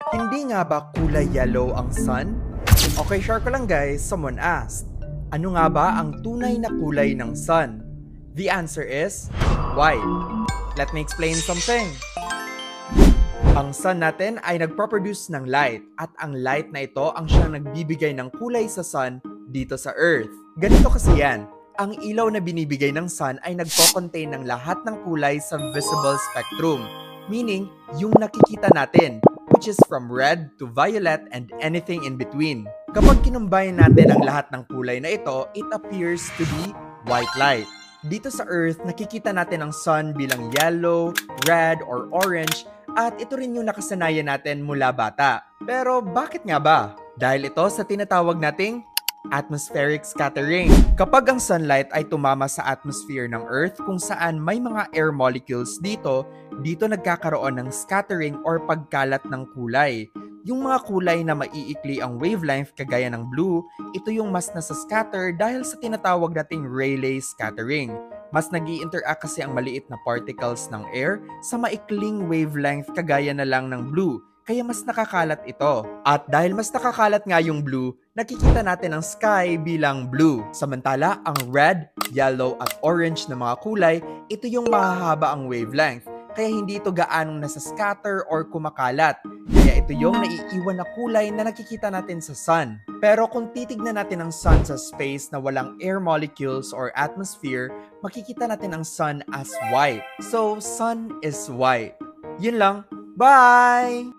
Hindi nga ba kulay yellow ang sun? Okay, share ko lang guys, someone asked. Ano nga ba ang tunay na kulay ng sun? The answer is white. Let me explain something. Ang sun natin ay nagproproduce ng light at ang light na ito ang siyang nagbibigay ng kulay sa sun dito sa Earth. Ganito kasi yan. Ang ilaw na binibigay ng sun ay nagpo-contain ng lahat ng kulay sa visible spectrum. Meaning, yung nakikita natin, which is from red to violet and anything in between. Kapag kinumbine natin ang lahat ng kulay na ito, it appears to be white light. Dito sa Earth, nakikita natin ang sun bilang yellow, red, or orange, at ito rin yung nakasanayan natin mula bata. Pero bakit nga ba? Dahil ito sa tinatawag nating atmospheric scattering. Kapag ang sunlight ay tumama sa atmosphere ng Earth kung saan may mga air molecules dito nagkakaroon ng scattering or pagkalat ng kulay. Yung mga kulay na maiikli ang wavelength kagaya ng blue, ito yung mas nasa scatter dahil sa tinatawag nating Rayleigh scattering. Mas nag-i-interact kasi ang maliit na particles ng air sa maikling wavelength kagaya na lang ng blue. Kaya mas nakakalat ito. At dahil mas nakakalat nga yung blue, nakikita natin ang sky bilang blue. Samantala, ang red, yellow at orange na mga kulay, ito yung mahahaba ang wavelength. Kaya hindi ito gaanong nasa scatter or kumakalat. Kaya ito yung naiiwan na kulay na nakikita natin sa sun. Pero kung titignan natin ang sun sa space na walang air molecules or atmosphere, makikita natin ang sun as white. So, sun is white. Yun lang. Bye!